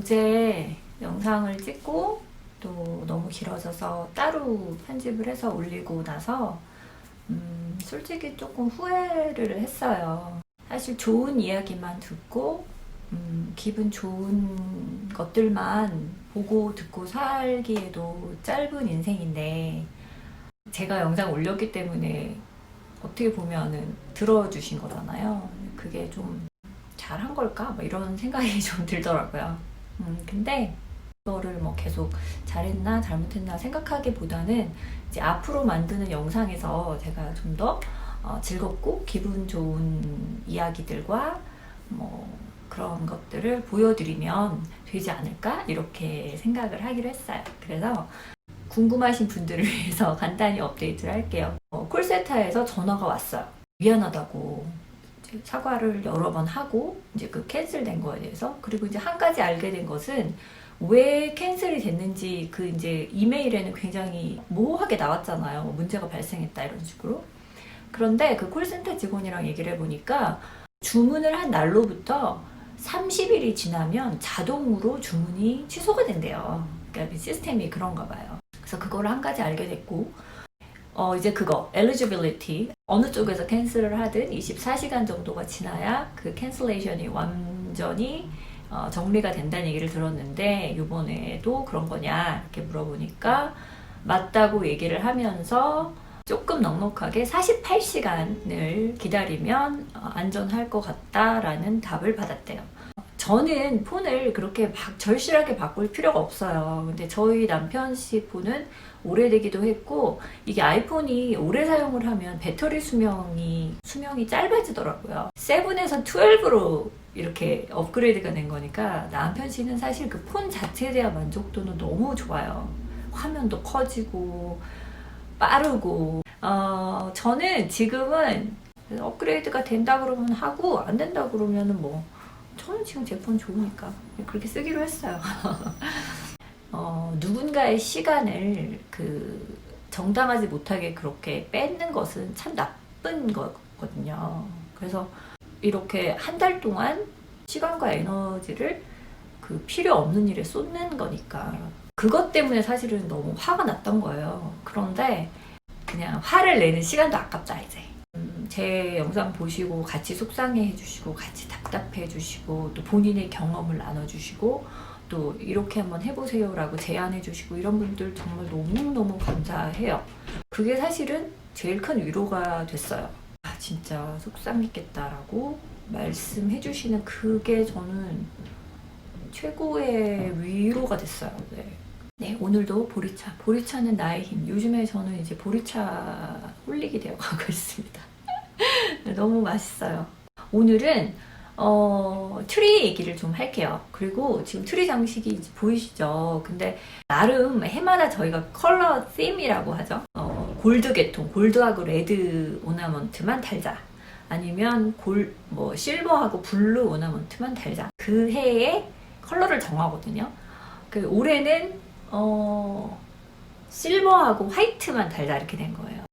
어제 영상을 찍고 또 너무 길어져서 따로 편집을 해서 올리고 나서 솔직히 조금 후회를 했어요. 사실 좋은 이야기만 듣고 기분 좋은 것들만 보고 듣고 살기에도 짧은 인생인데 제가 영상 올렸기 때문에 어떻게 보면은 들어주신 거잖아요. 그게 좀 잘한 걸까? 뭐 이런 생각이 좀 들더라고요. 근데 그거를 뭐 계속 잘했나 잘못했나 생각하기보다는 이제 앞으로 만드는 영상에서 제가 좀 더 즐겁고 기분 좋은 이야기들과 뭐 그런 것들을 보여드리면 되지 않을까 이렇게 생각을 하기로 했어요. 그래서 궁금하신 분들을 위해서 간단히 업데이트를 할게요. 콜센터에서 전화가 왔어요. 미안하다고 사과를 여러 번 하고 이제 그 캔슬된 거에 대해서. 그리고 이제 한 가지 알게 된 것은 왜 캔슬이 됐는지 그 이제 이메일에는 굉장히 모호하게 나왔잖아요. 문제가 발생했다 이런 식으로. 그런데 그 콜센터 직원이랑 얘기를 해보니까 주문을 한 날로부터 30일이 지나면 자동으로 주문이 취소가 된대요. 그러니까 시스템이 그런가 봐요. 그래서 그거를 한 가지 알게 됐고, 이제 그거 eligibility 어느 쪽에서 캔슬을 하든 24시간 정도가 지나야 그 캔슬레이션이 완전히 정리가 된다는 얘기를 들었는데, 이번에도 그런 거냐 이렇게 물어보니까 맞다고 얘기를 하면서 조금 넉넉하게 48시간을 기다리면 안전할 것 같다라는 답을 받았대요. 저는 폰을 그렇게 절실하게 바꿀 필요가 없어요. 근데 저희 남편 씨 폰은 오래되기도 했고, 이게 아이폰이 오래 사용을 하면 배터리 수명이 짧아지더라고요. 7에서 12로 이렇게 업그레이드가 된 거니까 남편 씨는 사실 그 폰 자체에 대한 만족도는 너무 좋아요. 화면도 커지고 빠르고. 저는 지금은 업그레이드가 된다 그러면 하고 안 된다 그러면은 뭐 저는 지금 제 폰 좋으니까 그렇게 쓰기로 했어요. 누군가의 시간을 정당하지 못하게 그렇게 뺏는 것은 참 나쁜 거거든요. 그래서 이렇게 한 달 동안 시간과 에너지를 필요 없는 일에 쏟는 거니까 그것 때문에 사실은 너무 화가 났던 거예요. 그런데 그냥 화를 내는 시간도 아깝다 이제. 제 영상 보시고 같이 속상해 해주시고 같이 답답해 해주시고 또 본인의 경험을 나눠주시고 또 이렇게 한번 해보세요 라고 제안해 주시고 이런 분들 정말 너무너무 감사해요. 그게 사실은 제일 큰 위로가 됐어요. 아 진짜 속상했겠다라고 말씀해 주시는 그게 저는 최고의 위로가 됐어요. 네, 오늘도 보리차는 나의 힘. 요즘에 저는 이제 보리차 홀릭이 되어 가고 있습니다. 너무 맛있어요. 오늘은 트리 얘기를 좀 할게요. 그리고 지금 트리 장식이 이제 보이시죠? 근데 나름 해마다 저희가 컬러 팀이라고 하죠. 골드 계통, 골드하고 레드 오나먼트만 달자. 아니면 실버하고 블루 오나먼트만 달자. 그 해에 컬러를 정하거든요. 올해는 실버하고 화이트만 달자 이렇게 된 거예요.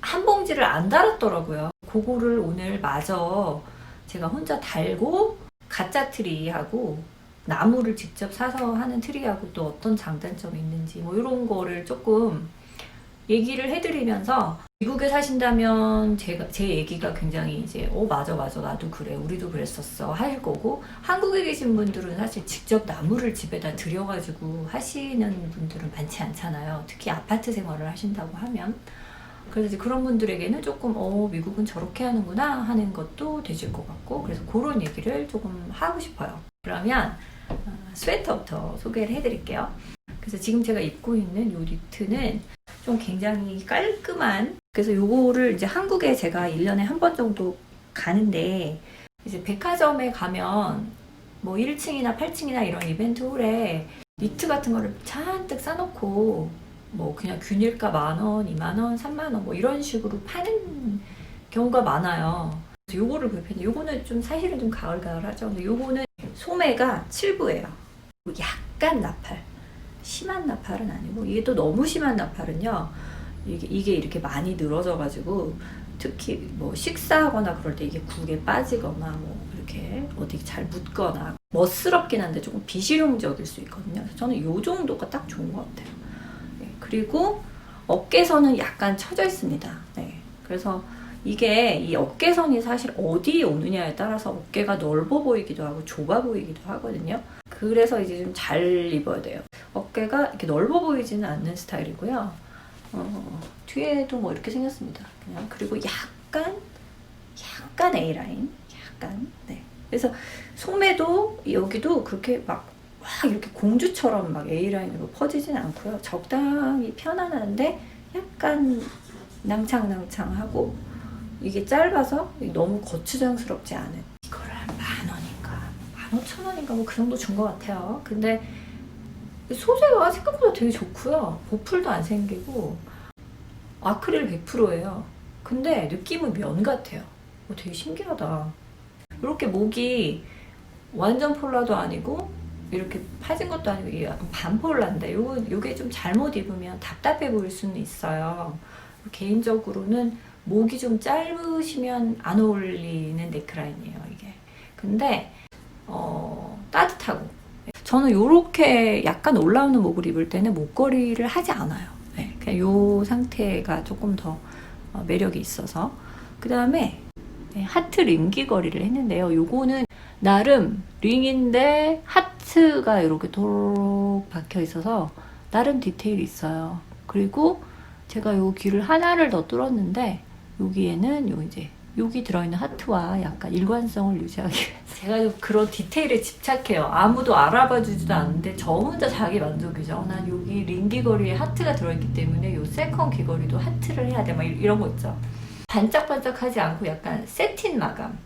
한 봉지를 안 달았더라고요. 그거를 오늘 마저 제가 혼자 달고 가짜 트리하고 나무를 직접 사서 하는 트리하고 또 어떤 장단점이 있는지 뭐 이런 거를 조금 얘기를 해드리면서, 미국에 사신다면 제 얘기가 굉장히 이제 맞아 나도 그래 우리도 그랬었어 하실 거고, 한국에 계신 분들은 사실 직접 나무를 집에다 들여가지고 하시는 분들은 많지 않잖아요. 특히 아파트 생활을 하신다고 하면. 그래서 이제 그런 분들에게는 조금 미국은 저렇게 하는구나 하는 것도 되실 것 같고, 그래서 그런 얘기를 조금 하고 싶어요. 그러면 스웨터부터 소개를 해드릴게요. 그래서 지금 제가 입고 있는 이 니트는 좀 굉장히 깔끔한, 그래서 요거를 이제 한국에 제가 1년에 한 번 정도 가는데, 이제 백화점에 가면 뭐 1층이나 8층이나 이런 이벤트 홀에 니트 같은 거를 잔뜩 싸놓고 뭐 그냥 균일가 10,000원, 20,000원, 30,000원 뭐 이런 식으로 파는 경우가 많아요. 그래서 요거를 구입했는데, 요거는 좀 사실은 좀 가을가을하죠. 근데 요거는 소매가 7부예요. 약간 나팔, 심한 나팔은 아니고, 이게 또 너무 심한 나팔은요, 이게 이렇게 많이 늘어져 가지고 특히 뭐 식사하거나 그럴 때 이게 국에 빠지거나 뭐 이렇게 어디 잘 묻거나 멋스럽긴 한데 조금 비실용적일 수 있거든요. 그래서 저는 이 정도가 딱 좋은 것 같아요. 네, 그리고 어깨선은 약간 처져 있습니다. 네, 그래서 이게 이 어깨선이 사실 어디에 오느냐에 따라서 어깨가 넓어 보이기도 하고 좁아 보이기도 하거든요. 그래서 이제 좀 잘 입어야 돼요. 어깨가 이렇게 넓어 보이지는 않는 스타일이고요. 뒤에도 뭐 이렇게 생겼습니다. 그냥 그리고 약간 A라인, 약간. 네. 그래서 소매도 여기도 그렇게 막 이렇게 공주처럼 막 A라인으로 퍼지진 않고요. 적당히 편안한데 약간 낭창낭창하고 이게 짧아서 너무 거추장스럽지 않은. 이거를 한 10,000원인가 15,000원인가 뭐 그 정도 준 것 같아요. 근데 소재가 생각보다 되게 좋고요. 보풀도 안 생기고 아크릴 100%예요. 근데 느낌은 면 같아요. 되게 신기하다. 이렇게 목이 완전 폴라도 아니고 이렇게 파진 것도 아니고 이게 약간 반폴라인데 요게 좀 잘못 입으면 답답해 보일 수는 있어요. 개인적으로는 목이 좀 짧으시면 안 어울리는 넥라인이에요, 이게. 근데 따뜻하고 저는 요렇게 약간 올라오는 목을 입을 때는 목걸이를 하지 않아요. 네, 그냥 요 상태가 조금 더 매력이 있어서. 그 다음에 하트 링 귀걸이를 했는데요. 요거는 나름 링인데 하트가 이렇게 도록 박혀 있어서 나름 디테일이 있어요. 그리고 제가 요 귀를 하나를 더 뚫었는데 여기에는 요 이제 여기 들어있는 하트와 약간 일관성을 유지하기 위해서 제가 좀 그런 디테일에 집착해요. 아무도 알아봐 주지도 않는데 저 혼자 자기 만족이죠. 난 여기 링 귀걸이에 하트가 들어있기 때문에 요 세컨 귀걸이도 하트를 해야 돼. 막 이런 거 있죠. 반짝반짝하지 않고 약간 세틴 마감.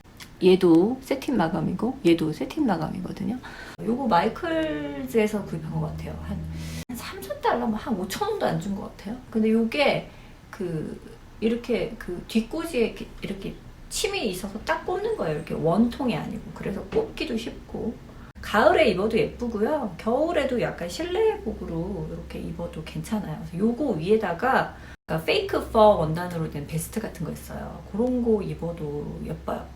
얘도 세틴 마감이고 얘도 세틴 마감이거든요. 요거 마이클즈에서 구입한 것 같아요. 한 3,000달러, 한 5,000원도 안 준 것 같아요. 근데 요게 이렇게 뒷꽂이에 이렇게 침이 있어서 딱 꽂는 거예요. 이렇게 원통이 아니고. 그래서 꽂기도 쉽고. 가을에 입어도 예쁘고요. 겨울에도 약간 실내복으로 이렇게 입어도 괜찮아요. 그래서 요거 위에다가 페이크 퍼 원단으로 된 베스트 같은 거 있어요. 그런 거 입어도 예뻐요.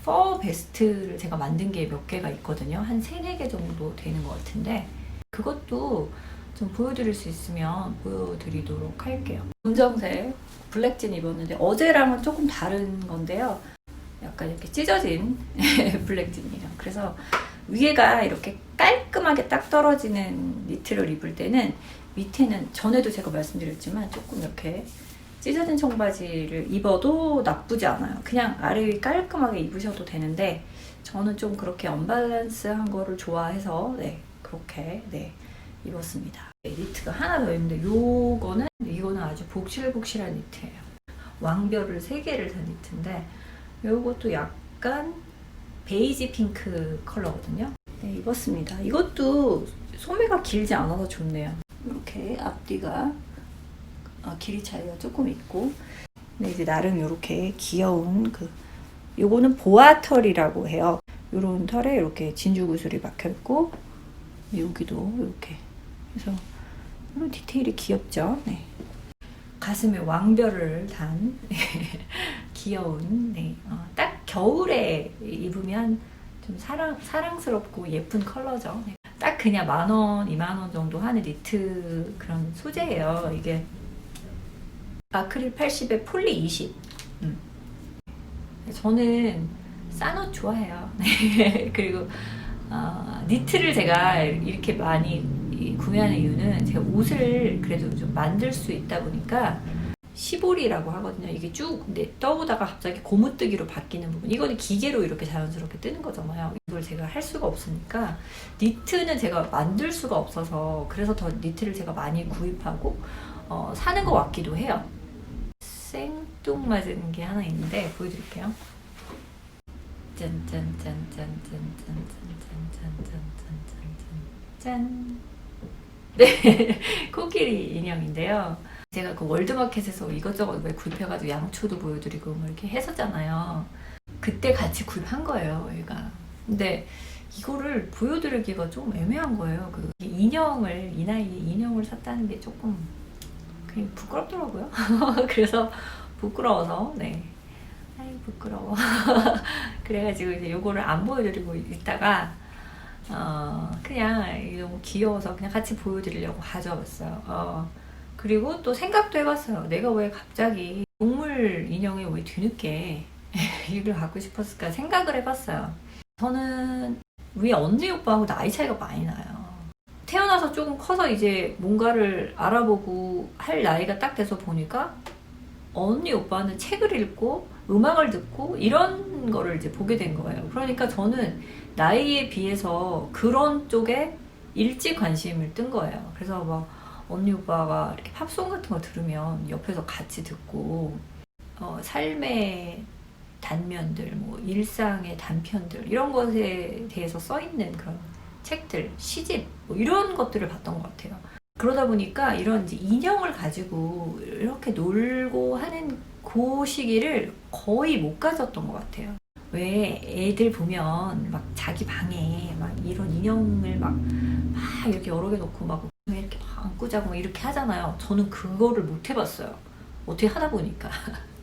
퍼 베스트를 제가 만든 게 몇 개가 있거든요. 한 3, 4개 정도 되는 것 같은데 그것도 좀 보여드릴 수 있으면 보여드리도록 할게요. 검정색 블랙진 입었는데 어제랑은 조금 다른 건데요. 약간 이렇게 찢어진 블랙진이에요. 그래서 위에가 이렇게 깔끔하게 딱 떨어지는 니트를 입을 때는 밑에는 전에도 제가 말씀드렸지만 조금 이렇게 찢어진 청바지를 입어도 나쁘지 않아요. 그냥 아래 위 깔끔하게 입으셔도 되는데 저는 좀 그렇게 언밸런스한 거를 좋아해서 그렇게 입었습니다. 니트가 하나 더 있는데 이거는 아주 복실복실한 니트예요. 왕별을 3개를 단 니트인데 이것도 약간 베이지 핑크 컬러거든요. 네, 입었습니다. 이것도 소매가 길지 않아서 좋네요. 이렇게 앞뒤가 길이 차이가 조금 있고 근데 이제 나름 이렇게 귀여운 요거는 보아털이라고 해요. 요런 털에 이렇게 진주구슬이 박혀있고 여기도 이렇게 그래서 이런 디테일이 귀엽죠. 네. 가슴에 왕별을 단 귀여운 딱 겨울에 입으면 좀 사랑스럽고 예쁜 컬러죠. 딱 그냥 10,000원, 20,000원 정도 하는 니트 그런 소재예요. 이게 아크릴 80에 폴리 20. 저는 싼 옷 좋아해요. 그리고 니트를 제가 이렇게 많이 구매하는 이유는 제가 옷을 그래도 좀 만들 수 있다 보니까 시보리라고 하거든요. 이게 쭉 떠오다가 갑자기 고무뜨기로 바뀌는 부분. 이거는 기계로 이렇게 자연스럽게 뜨는 거잖아요. 이걸 제가 할 수가 없으니까 니트는 제가 만들 수가 없어서 그래서 더 니트를 제가 많이 구입하고 사는 것 같기도 해요. 생뚱맞은 게 하나 있는데 보여드릴게요. 짠. 네, 코끼리 인형인데요. 제가 그 월드마켓에서 이것저것 구입해가지고 양초도 보여드리고 뭐 이렇게 했었잖아요. 그때 같이 구입한 거예요, 얘가. 근데 이거를 보여드리기가 좀 애매한 거예요. 이 나이에 인형을 샀다는 게 조금 그냥 부끄럽더라고요. 그래서 부끄러워서 아이 부끄러워. 그래가지고 이제 요거를 안 보여드리고 있다가 그냥 이게 너무 귀여워서 그냥 같이 보여드리려고 가져와봤어요. 그리고 또 생각도 해봤어요. 내가 왜 갑자기 동물 인형에 왜 뒤늦게 이걸 갖고 싶었을까 생각을 해봤어요. 저는 위에 언니 오빠하고 나이 차이가 많이 나요. 태어나서 조금 커서 이제 뭔가를 알아보고 할 나이가 딱 돼서 보니까 언니 오빠는 책을 읽고 음악을 듣고 이런 거를 이제 보게 된 거예요. 그러니까 저는 나이에 비해서 그런 쪽에 일찍 관심을 뜬 거예요. 그래서 막 언니 오빠가 이렇게 팝송 같은 거 들으면 옆에서 같이 듣고 삶의 단면들, 뭐 일상의 단편들 이런 것에 대해서 써 있는 그런 책들, 시집 뭐 이런 것들을 봤던 것 같아요. 그러다 보니까 이런 이제 인형을 가지고 이렇게 놀고 하는 그 시기를 거의 못 가졌던 것 같아요. 왜 애들 보면 막 자기 방에 막 이런 인형을 막 이렇게 여러 개 놓고 막 이렇게 막 안고 자고 막 이렇게 하잖아요. 저는 그거를 못 해봤어요. 어떻게 하다 보니까.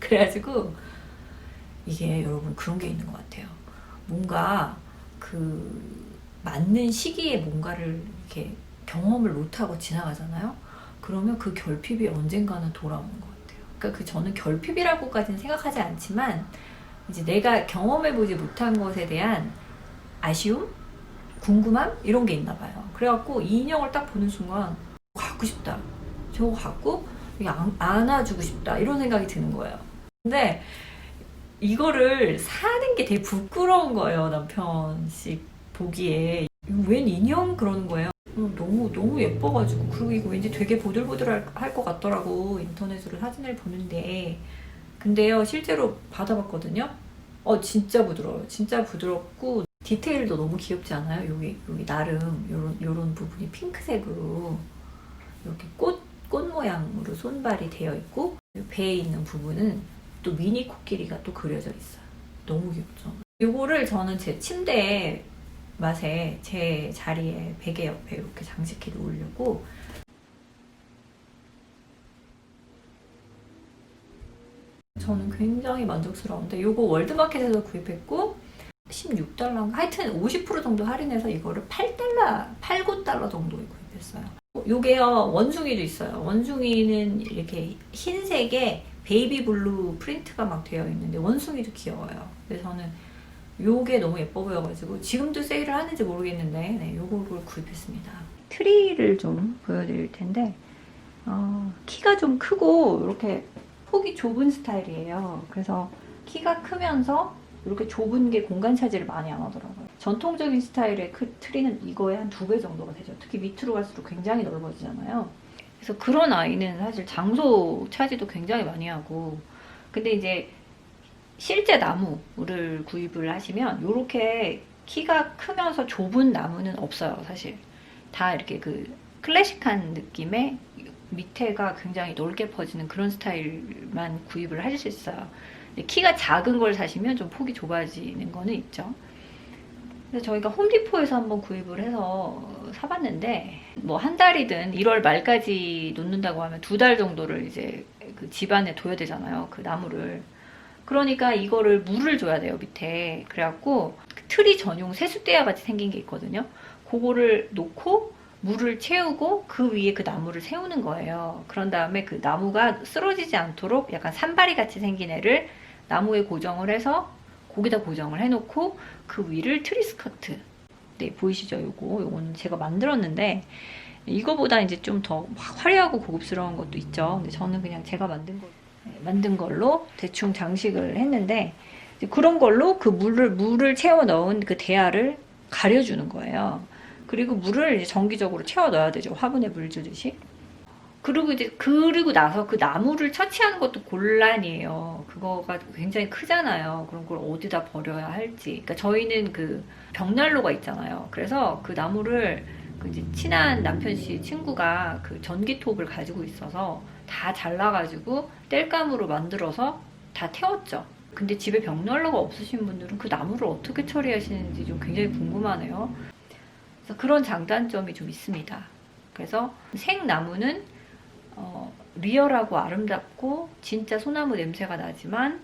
그래가지고 이게 여러분 그런 게 있는 것 같아요. 뭔가 그 맞는 시기에 뭔가를 이렇게 경험을 못하고 지나가잖아요. 그러면 그 결핍이 언젠가는 돌아오는 것 같아요. 그러니까 저는 결핍이라고까지는 생각하지 않지만 이제 내가 경험해보지 못한 것에 대한 아쉬움, 궁금함 이런 게 있나 봐요. 그래갖고 이 인형을 딱 보는 순간 갖고 싶다. 저거 갖고 안아주고 싶다. 이런 생각이 드는 거예요. 근데 이거를 사는 게 되게 부끄러운 거예요. 남편씩 보기에. 웬 인형 그러는 거예요. 너무 예뻐가지고. 그리고 이거 왠지 되게 보들보들할 것 같더라고. 인터넷으로 사진을 보는데. 근데요, 실제로 받아봤거든요. 진짜 부드러워요. 진짜 부드럽고 디테일도 너무 귀엽지 않아요? 여기 나름 요런 부분이 핑크색으로 이렇게 꽃 모양으로 손발이 되어 있고 배에 있는 부분은 또 미니 코끼리가 또 그려져 있어요. 너무 귀엽죠? 요거를 저는 제 침대에 맛에 제 자리에 베개 옆에 이렇게 장식해 놓으려고 저는 굉장히 만족스러운데 요거 월드마켓에서 구입했고 16달러인가? 하여튼 50% 정도 할인해서 이거를 8달러, 8~9달러 정도에 구입했어요. 요게요, 원숭이도 있어요. 원숭이는 이렇게 흰색에 베이비 블루 프린트가 막 되어 있는데 원숭이도 귀여워요. 그래서 저는 요게 너무 예뻐 보여가지고 지금도 세일을 하는지 모르겠는데 네, 요거를 구입했습니다. 트리를 좀 보여드릴 텐데 키가 좀 크고 이렇게 폭이 좁은 스타일이에요. 그래서 키가 크면서 이렇게 좁은 게 공간 차지를 많이 안 하더라고요. 전통적인 스타일의 트리는 이거의 한 2배 정도가 되죠. 특히 밑으로 갈수록 굉장히 넓어지잖아요. 그래서 그런 아이는 사실 장소 차지도 굉장히 많이 하고 근데 이제 실제 나무를 구입을 하시면 이렇게 키가 크면서 좁은 나무는 없어요. 사실 다 이렇게 그 클래식한 느낌의 밑에가 굉장히 넓게 퍼지는 그런 스타일만 구입을 하실 수 있어요. 키가 작은 걸 사시면 좀 폭이 좁아지는 거는 있죠. 그래서 저희가 홈디포에서 한번 구입을 해서 사봤는데 뭐 한 달이든 1월 말까지 놓는다고 하면 2달 정도를 이제 그 집안에 둬야 되잖아요. 그 나무를. 그러니까 이거를 물을 줘야 돼요, 밑에. 그래갖고 트리 전용 세숫대야 같이 생긴 게 있거든요. 그거를 놓고 물을 채우고 그 위에 그 나무를 세우는 거예요. 그런 다음에 그 나무가 쓰러지지 않도록 약간 산발이 같이 생긴 애를 나무에 고정을 해서 거기다 고정을 해놓고 그 위를 트리 스커트. 네, 보이시죠? 요거는 제가 만들었는데 이거보다 이제 좀 더 화려하고 고급스러운 것도 있죠. 근데 저는 그냥 제가 만든 걸로 대충 장식을 했는데 그런 걸로 그 물을 채워 넣은 그 대야를 가려주는 거예요. 그리고 물을 이제 정기적으로 채워 넣어야 되죠. 화분에 물 주듯이. 그리고 나서 그 나무를 처치하는 것도 곤란이에요. 그거가 굉장히 크잖아요. 그런 걸 어디다 버려야 할지. 그러니까 저희는 그 벽난로가 있잖아요. 그래서 그 나무를 그 이제 친한 남편 씨 친구가 그 전기톱을 가지고 있어서 다 잘라가지고 땔감으로 만들어서 다 태웠죠. 근데 집에 벽난로가 없으신 분들은 그 나무를 어떻게 처리하시는지 좀 굉장히 궁금하네요. 그래서 그런 장단점이 좀 있습니다. 그래서 생나무는 리얼하고 아름답고 진짜 소나무 냄새가 나지만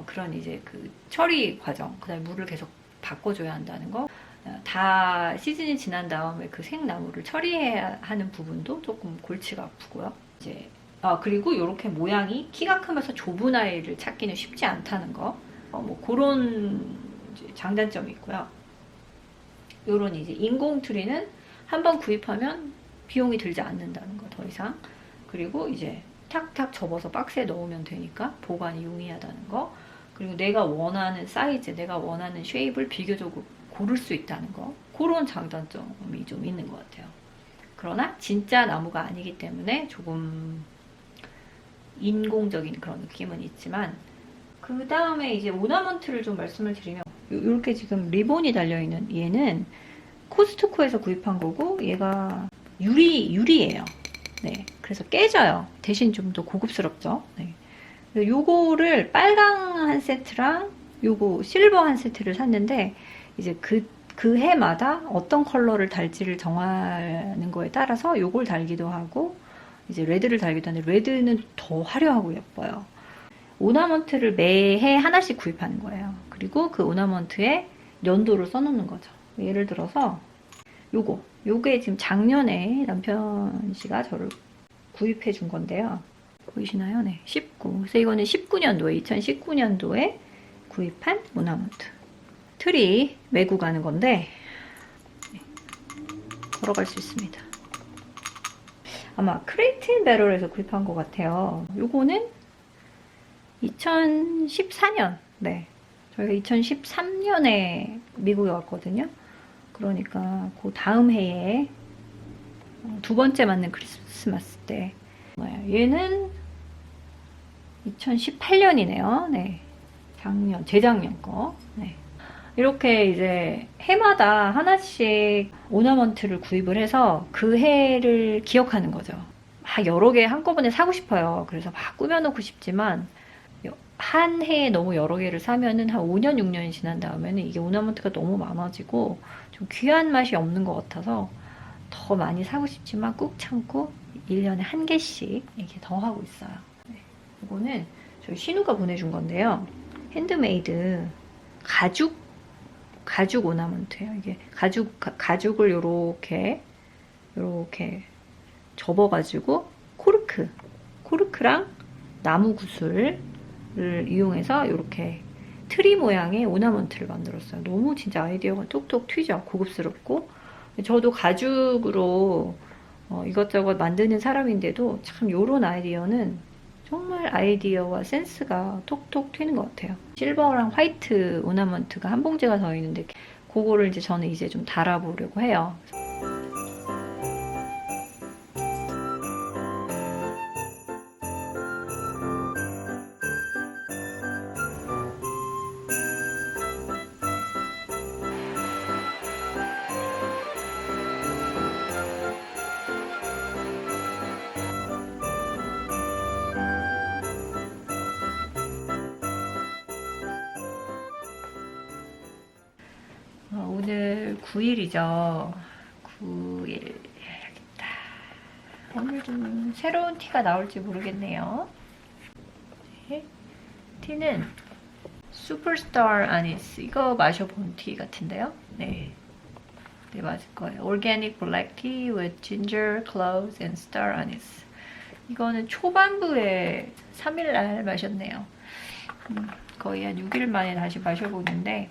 그런 이제 그 처리 과정, 그다음에 물을 계속 바꿔줘야 한다는 거, 다 시즌이 지난 다음에 그 생나무를 처리해야 하는 부분도 조금 골치가 아프고요. 이제 그리고 이렇게 모양이 키가 크면서 좁은 아이를 찾기는 쉽지 않다는 거, 뭐 그런 장단점이 있고요. 요런 이제 인공 트리는 한번 구입하면 비용이 들지 않는다는 거, 더 이상. 그리고 이제 탁탁 접어서 박스에 넣으면 되니까 보관이 용이하다는 거. 그리고 내가 원하는 사이즈, 내가 원하는 쉐입을 비교적으로 고를 수 있다는 거. 그런 장단점이 좀 있는 것 같아요. 그러나 진짜 나무가 아니기 때문에 조금 인공적인 그런 느낌은 있지만, 그 다음에 이제 오나먼트를 좀 말씀을 드리면, 이렇게 지금 리본이 달려있는 얘는 코스트코에서 구입한 거고, 얘가 유리예요. 네, 그래서 깨져요. 대신 좀 더 고급스럽죠. 네. 요거를 빨강 한 세트랑 요거 실버 한 세트를 샀는데, 이제 그 해마다 어떤 컬러를 달지를 정하는 거에 따라서 요걸 달기도 하고, 이제 레드를 달기도 하는데, 레드는 더 화려하고 예뻐요. 오나먼트를 매해 하나씩 구입하는 거예요. 그리고 그 오나먼트에 연도를 써놓는 거죠. 예를 들어서 요게 지금 작년에 남편 씨가 저를 구입해 준 건데요. 보이시나요? 네, 19. 그래서 이거는 19년도에, 2019년도에 구입한 오나먼트. 트리 메고 가는 건데, 걸어갈 수 있습니다. 아마 크레이트 배럴에서 구입한 것 같아요. 요거는 2014년, 네. 저희가 2013년에 미국에 왔거든요. 그러니까 그 다음 해에 두 번째 맞는 크리스마스 때. 얘는 2018년이네요. 네. 재작년 거. 네. 이렇게 이제 해마다 하나씩 오너먼트를 구입을 해서 그 해를 기억하는 거죠. 막 여러 개 한꺼번에 사고 싶어요. 그래서 막 꾸며놓고 싶지만, 한 해에 너무 여러 개를 사면은 한 5년, 6년이 지난 다음에는 이게 오너먼트가 너무 많아지고 좀 귀한 맛이 없는 것 같아서 더 많이 사고 싶지만 꾹 참고 1년에 한 개씩 이렇게 더 하고 있어요. 네. 이거는 저희 신우가 보내준 건데요. 핸드메이드 가죽 오너먼트예요. 이게 가죽을 요렇게 접어가지고 코르크랑 나무 구슬 를 이용해서 이렇게 트리 모양의 오나먼트를 만들었어요. 너무 진짜 아이디어가 톡톡 튀죠. 고급스럽고. 저도 가죽으로 이것저것 만드는 사람인데도 참 요런 아이디어는 정말 아이디어와 센스가 톡톡 튀는 것 같아요. 실버랑 화이트 오나먼트가 한 봉지가 더 있는데 그거를 이제 저는 이제 좀 달아보려고 해요. 오늘 9일이죠. 9일. 오늘 좀 새로운 티가 나올지 모르겠네요. 네. 티는 슈퍼스타 아니스. 이거 마셔본 티 같은데요. 네. 네, 맞을 거예요. Organic Black Tea with Ginger, Cloves and Star Anise. 이거는 초반부에 3일날 마셨네요. 거의 한 6일 만에 다시 마셔보는데,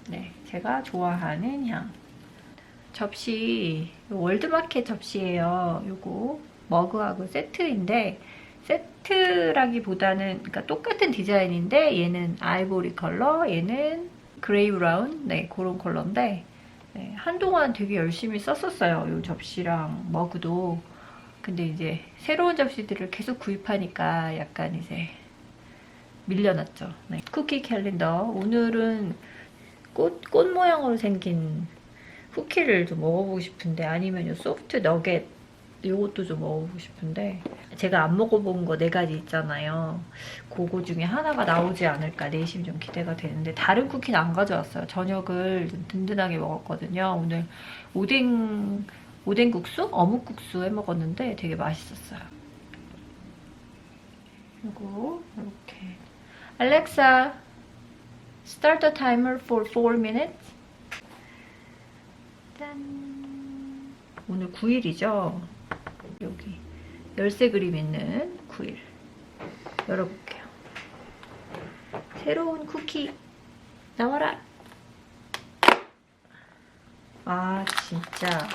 네, 제가 좋아하는 향. 접시, 월드마켓 접시예요. 요거 머그하고 세트인데, 세트라기보다는, 그러니까 똑같은 디자인인데, 얘는 아이보리 컬러, 얘는 그레이 브라운, 네, 그런 컬러인데, 네, 한동안 되게 열심히 썼었어요. 요 접시랑 머그도. 근데 이제 새로운 접시들을 계속 구입하니까 약간 이제 밀려났죠. 네. 쿠키 캘린더. 오늘은 꽃 모양으로 생긴 쿠키를 좀 먹어보고 싶은데, 아니면 요 소프트 너겟 이것도 좀 먹어보고 싶은데, 제가 안 먹어본 거 4가지 있잖아요. 그거 중에 하나가 나오지 않을까 내심 좀 기대가 되는데, 다른 쿠키는 안 가져왔어요. 저녁을 좀 든든하게 먹었거든요. 오늘 오뎅국수? 어묵국수 해 먹었는데 되게 맛있었어요. 그리고 이렇게 Alexa, start the timer for 4 minutes. 짠. 오늘 9일이죠? 여기 열쇠 그림 있는 9일. 열어볼게요. 새로운 쿠키 나와라. 아 진짜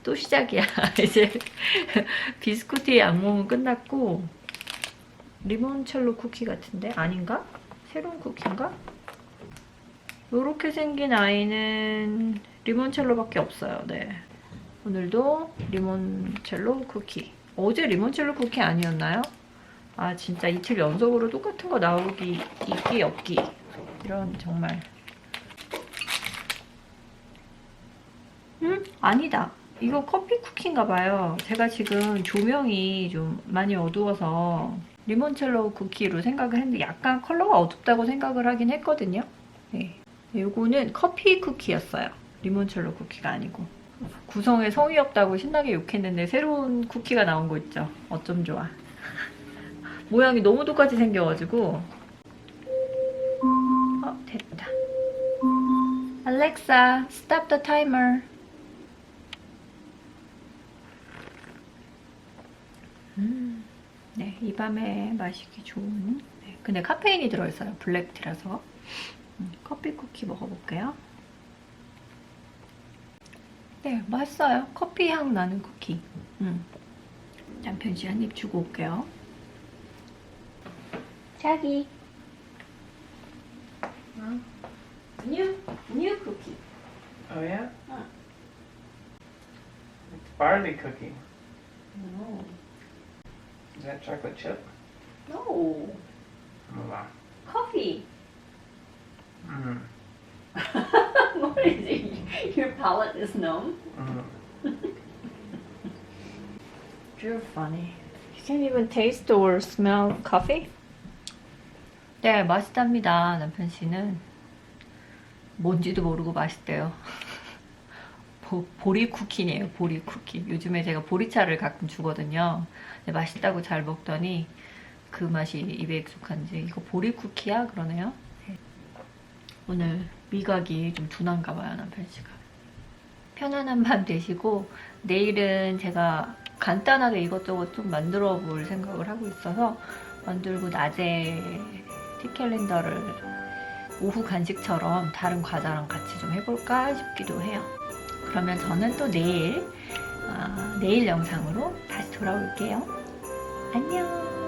또 시작이야. 이제 비스쿠티의 악몽은 끝났고 리몬첼로 쿠키 같은데? 아닌가? 새로운 쿠키인가? 요렇게 생긴 아이는 리몬첼로밖에 없어요. 네. 오늘도 리몬첼로 쿠키. 어제 리몬첼로 쿠키 아니었나요? 아 진짜 이틀 연속으로 똑같은 거 나오기 있기 없기. 이런 정말. 아니다. 이거 커피 쿠키인가 봐요. 제가 지금 조명이 좀 많이 어두워서 리몬첼로 쿠키로 생각을 했는데 약간 컬러가 어둡다고 생각을 하긴 했거든요. 네. 요거는 커피 쿠키였어요. 리몬첼로 쿠키가 아니고. 구성에 성의 없다고 신나게 욕했는데 새로운 쿠키가 나온 거 있죠. 어쩜 좋아. 모양이 너무 똑같이 생겨가지고. 됐다. Alexa, stop the timer. 네, 이 밤에 마시기 좋은. 네, 근데 카페인이 들어있어요. 블랙티라서. 커피 쿠키 먹어볼게요. 네, 맛있어요. 커피 향 나는 쿠키. 남편 씨 한 입 주고 올게요. 자기. New cookie. Oh yeah? Huh. It's barley cookie. No. Is that chocolate chip? No. Wow. Coffee. Mm. What is it? Your palate is numb? You're funny. You can't even taste or smell coffee? 네, 맛있답니다. 남편 씨는 뭔지도 모르고 맛있대요. 보리 쿠키네요. 보리 쿠키. 요즘에 제가 보리차를 가끔 주거든요. 근데 맛있다고 잘 먹더니 그 맛이 입에 익숙한지 이거 보리 쿠키야? 그러네요. 네. 오늘 미각이 좀 둔한가 봐요. 남편 씨가. 편안한 밤 되시고 내일은 제가 간단하게 이것저것 좀 만들어 볼 생각을 하고 있어서 만들고 낮에 티캘린더를 오후 간식처럼 다른 과자랑 같이 좀 해볼까 싶기도 해요. 그러면 저는 또 내일 영상으로 다시 돌아올게요. 안녕.